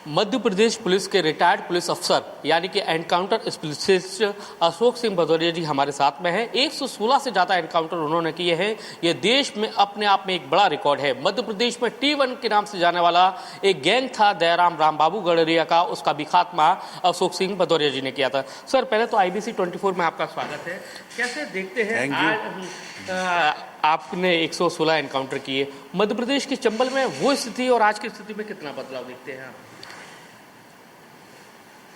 Madhya Pradesh police के retired police अफसर यानी कि एनकाउंटर स्पेशलिस्ट अशोक सिंह भदौरिया जी हमारे साथ में हैं। 116 से ज़्यादा एनकाउंटर उन्होंने किए हैं। ये देश में अपने आप में एक बड़ा रिकॉर्ड है। मध्य प्रदेश में T1 के नाम से जाने वाला एक गैंग था दयाराम रामबाबू गड़रिया का, उसका भी खात्मा अशोक सिंह भदौरिया जी ने किया था। सर, पहले तो IBC 24 में आपका स्वागत है। कैसे देखते हैं आज आपने 116 एनकाउंटर किए, मध्य प्रदेश के चंबल में वो स्थिति और आज की स्थिति में कितना बदलाव देखते हैं आप?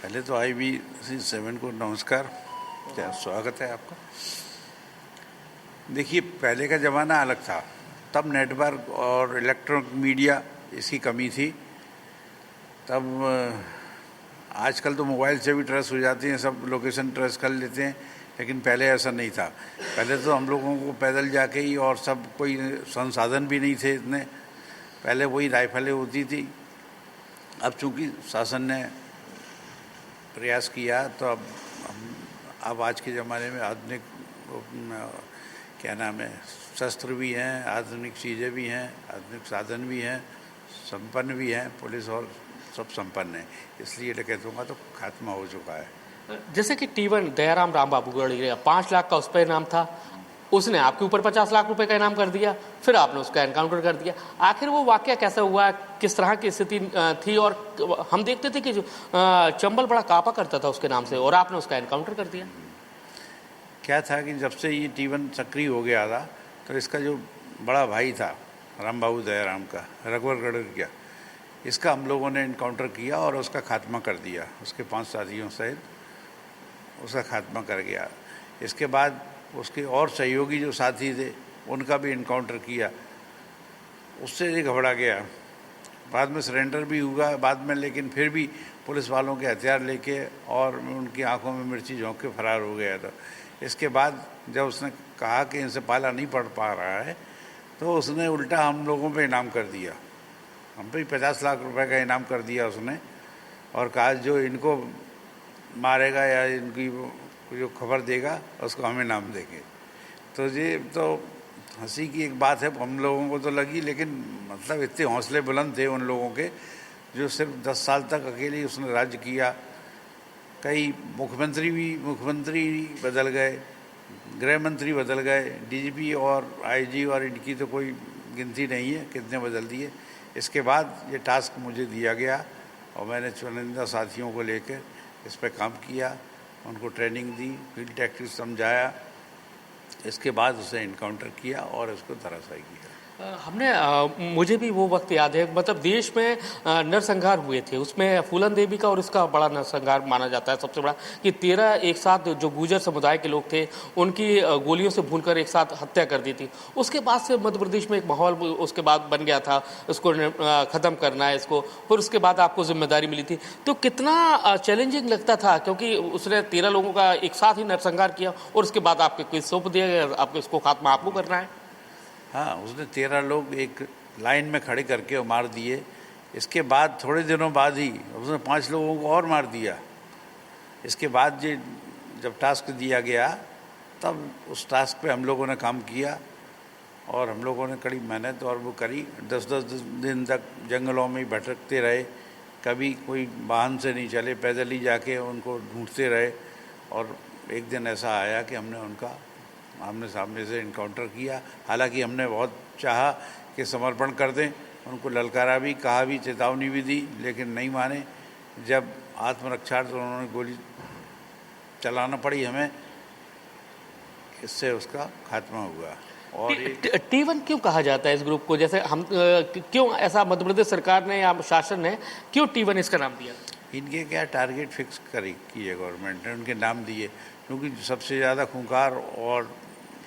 पहले तो IBC 7 को नमस्कार, क्या स्वागत है आपका। देखिए, पहले का ज़माना अलग था, तब नेटवर्क और इलेक्ट्रॉनिक मीडिया इसकी कमी थी। तब आजकल तो मोबाइल से भी ट्रेस हो जाती हैं, सब लोकेशन ट्रेस कर लेते हैं, लेकिन पहले ऐसा नहीं था। पहले तो हम लोगों को पैदल जाके ही, और सब कोई संसाधन भी नहीं थे इतने, पहले वही राइफलें होती थी। अब चूँकि शासन ने प्रयास किया तो अब आज के ज़माने में आधुनिक क्या नाम है, शस्त्र भी हैं, आधुनिक चीज़ें भी हैं, आधुनिक साधन भी हैं, संपन्न भी हैं, पुलिस और सब संपन्न है। इसलिए मैं कहता हूँ तो खात्मा हो चुका है। जैसे कि T1 दयाराम रामबाबू गड़रिया 5 लाख का उस पर इनाम था, उसने आपके ऊपर 50 लाख रुपए का इनाम कर दिया, फिर आपने उसका एनकाउंटर कर दिया। आखिर वो वाकया कैसा हुआ, किस तरह की स्थिति थी? और हम देखते थे कि जो चंबल बड़ा कापा करता था उसके नाम से, और आपने उसका एनकाउंटर कर दिया। क्या था कि जब से ये T1 सक्रिय हो गया था, तो इसका जो बड़ा भाई था रामबाबू दयाराम का, रघुवर गड़रिया, इसका हम लोगों ने इनकाउंटर किया और उसका खात्मा कर दिया। उसके 5 साथियों सहित उसका खात्मा कर गया। इसके बाद उसके और सहयोगी जो साथी थे उनका भी इनकाउंटर किया। उससे ये घबरा गया, बाद में सरेंडर भी हुआ बाद में, लेकिन फिर भी पुलिस वालों के हथियार लेके और उनकी आंखों में मिर्ची झोंक के फरार हो गया था। इसके बाद जब उसने कहा कि इनसे पाला नहीं पड़ पा रहा है, तो उसने उल्टा हम लोगों पे इनाम कर दिया। हम पे 50 लाख रुपए का इनाम कर दिया उसने, और कहा जो इनको मारेगा या इनकी जो खबर देगा उसको हम इनाम देंगे। तो ये तो हंसी की एक बात है, हम लोगों को तो लगी, लेकिन मतलब इतने हौसले बुलंद थे उन लोगों के, जो सिर्फ 10 साल तक अकेले उसने राज्य किया। कई मुख्यमंत्री बदल गए, गृह मंत्री बदल गए, DGP और IG और इनकी तो कोई गिनती नहीं है कितने बदल दिए। इसके बाद ये टास्क मुझे दिया गया और मैंने चुनिंदा साथियों को लेकर इस पर काम किया, उनको ट्रेनिंग दी, फील्ड टैक्टिक्स समझाया। इसके बाद उसे इनकाउंटर किया और उसको धराशायी किया। मुझे भी वो वक्त याद है, मतलब देश में नरसंहार हुए थे, उसमें फूलन देवी का और इसका बड़ा नरसंहार माना जाता है सबसे बड़ा, कि 13 एक साथ जो गुर्जर समुदाय के लोग थे उनकी गोलियों से भूनकर एक साथ हत्या कर दी थी। उसके बाद से मध्य प्रदेश में एक माहौल उसके बाद बन गया था, उसको ख़त्म करना है इसको, फिर उसके बाद आपको जिम्मेदारी मिली थी। तो कितना चैलेंजिंग लगता था, क्योंकि उसने 13 लोगों का एक साथ ही नरसंहार किया और उसके बाद आपके कोई सौंप दिया गया, आपको इसको खात्मा आपको करना है। हाँ, उसने 13 लोग एक लाइन में खड़े करके मार दिए। इसके बाद थोड़े दिनों बाद ही उसने 5 लोगों को और मार दिया। इसके बाद जब टास्क दिया गया, तब उस टास्क पे हम लोगों ने काम किया और हम लोगों ने कड़ी मेहनत और वो करी। 10-10 दिन तक जंगलों में भटकते रहे, कभी कोई वाहन से नहीं चले, पैदल ही जाके उनको ढूंढते रहे। और एक दिन ऐसा आया कि हमने उनका आमने सामने से इनकाउंटर किया। हालांकि हमने बहुत चाहा कि समर्पण कर दें, उनको ललकारा भी, कहा भी, चेतावनी भी दी, लेकिन नहीं माने। जब आत्मरक्षा तो उन्होंने गोली चलाना पड़ी हमें, इससे उसका खात्मा हुआ। और T1 क्यों कहा जाता है इस ग्रुप को? जैसे हम क्यों ऐसा मध्य प्रदेश सरकार ने या शासन ने क्यों T1 इसका नाम दिया? इनके क्या टारगेट फिक्स किए गवर्नमेंट ने, उनके नाम दिए, क्योंकि सबसे ज़्यादा खूंखार और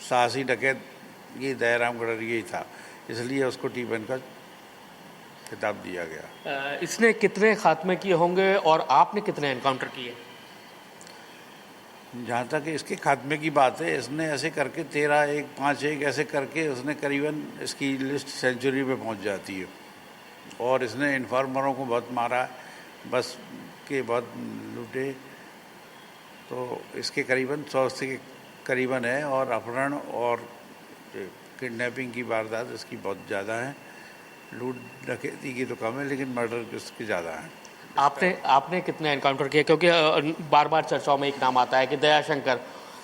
साहसी डकैत ये दयाराम गड़रिया ही था, इसलिए उसको T1 का खिताब दिया गया। इसने कितने खात्मे किए होंगे और आपने कितने एनकाउंटर किए? जहाँ तक इसके खात्मे की बात है, इसने ऐसे करके 13-1, 5-1 ऐसे करके उसने करीबन इसकी लिस्ट सेंचुरी पे पहुँच जाती है। और इसने इन्फॉर्मरों को बहुत मारा, बस के बहुत लूटे। तो इसके करीबन 100 से करीबन है, और अपहरण और किडनैपिंग की वारदात इसकी बहुत ज़्यादा है। लूट डकैती की तो कम है, लेकिन मर्डर इसकी ज़्यादा है। आपने आपने कितने एनकाउंटर किए, क्योंकि बार बार चर्चाओं में एक नाम आता है कि दयाशंकर,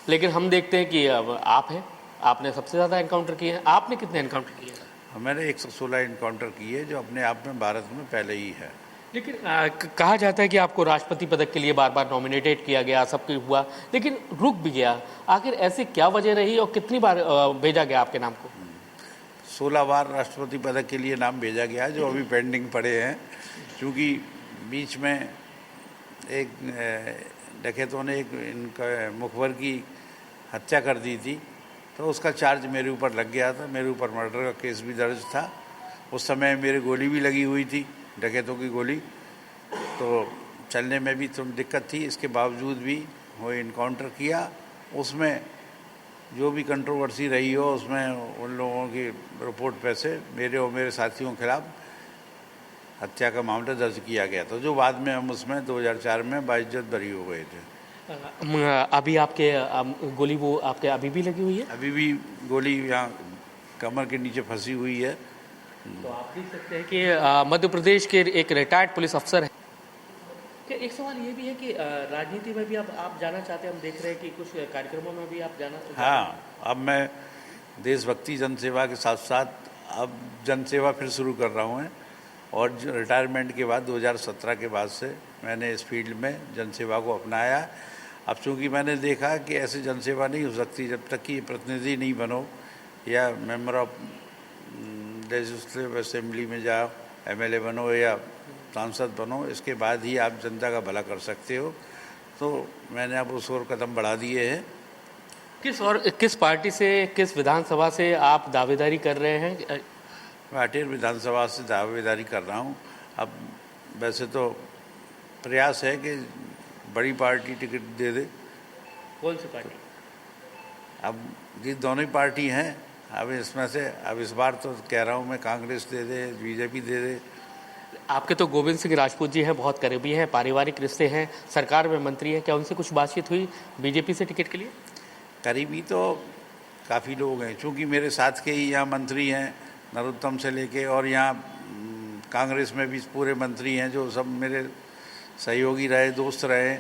लेकिन हम देखते हैं कि अब आप हैं, आपने सबसे ज़्यादा एनकाउंटर किए हैं। आपने कितने एनकाउंटर किए हैं? मैंने 116 इनकाउंटर किए, जो अपने आप में भारत में पहले ही है। लेकिन कहा जाता है कि आपको राष्ट्रपति पदक के लिए बार बार नॉमिनेटेड किया गया, सब कुछ हुआ, लेकिन रुक भी गया। आखिर ऐसी क्या वजह रही और कितनी बार भेजा गया आपके नाम को? 16 बार राष्ट्रपति पदक के लिए नाम भेजा गया, जो अभी पेंडिंग पड़े हैं, क्योंकि बीच में एक डकैतों ने एक इनका मुखबर की हत्या कर दी थी, तो उसका चार्ज मेरे ऊपर लग गया था। मेरे ऊपर मर्डर का केस भी दर्ज था। उस समय मेरे गोली भी लगी हुई थी, डकैतों की गोली, तो चलने में भी थोड़ी दिक्कत थी। इसके बावजूद भी वो इनकाउंटर किया। उसमें जो भी कंट्रोवर्सी रही हो, उसमें उन लोगों की रिपोर्ट पे से मेरे और मेरे साथियों के खिलाफ हत्या का मामला दर्ज किया गया था, जो बाद में हम उसमें 2004 में बाइज्जत बरी हो गए थे। अभी आपके गोली वो आपके अभी भी लगी हुई है? अभी भी गोली यहाँ कमर के नीचे फंसी हुई है। तो आप देख सकते हैं कि मध्य प्रदेश के एक रिटायर्ड पुलिस अफसर है। कि एक सवाल ये भी है कि राजनीति में भी आप जाना चाहते हैं, हम देख रहे हैं कि कुछ कार्यक्रमों में भी आप जाना। हाँ, अब मैं देशभक्ति जनसेवा के साथ साथ अब जनसेवा फिर शुरू कर रहा हूँ, और रिटायरमेंट के बाद 2017 के बाद से मैंने इस फील्ड में जनसेवा को अपनाया। अब चूँकि मैंने देखा कि ऐसे जनसेवा नहीं हो सकती जब तक कि प्रतिनिधि नहीं बनो या मेंबर ऑफ लेजिस्लेटिव असेंबली में जाओ, एमएलए बनो या सांसद बनो, इसके बाद ही आप जनता का भला कर सकते हो। तो मैंने अब उस ओर कदम बढ़ा दिए हैं। किस पार्टी से, किस विधानसभा से आप दावेदारी कर रहे हैं? भाटेर विधानसभा से दावेदारी कर रहा हूँ। अब वैसे तो प्रयास है कि बड़ी पार्टी टिकट दे दे। कौन सी पार्टी? अब ये दोनों ही पार्टी हैं, अब इसमें से अब इस बार तो कह रहा हूँ मैं, कांग्रेस दे दे, बीजेपी दे दे। आपके तो गोविंद सिंह राजपूत जी हैं, बहुत करीबी हैं, पारिवारिक रिश्ते हैं, सरकार में मंत्री हैं, क्या उनसे कुछ बातचीत हुई बीजेपी से टिकट के लिए? करीबी तो काफ़ी लोग हैं, चूँकि मेरे साथ के ही यहाँ मंत्री हैं, नरोत्तम से लेके, और यहाँ कांग्रेस में भी पूरे मंत्री हैं जो सब मेरे सहयोगी रहे, दोस्त रहे।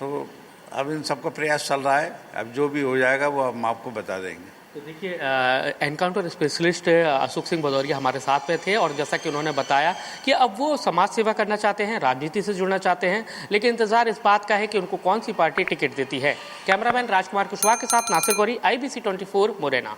तो अब इन सबका प्रयास चल रहा है। अब जो भी हो जाएगा वो हम आपको बता देंगे। तो देखिए, एनकाउंटर स्पेशलिस्ट अशोक सिंह भदौरिया हमारे साथ में थे, और जैसा कि उन्होंने बताया कि अब वो समाज सेवा करना चाहते हैं, राजनीति से जुड़ना चाहते हैं, लेकिन इंतजार इस बात का है कि उनको कौन सी पार्टी टिकट देती है। कैमरामैन राजकुमार कुशवाहा के साथ नासिर गौरी, IBC 24 मुरैना।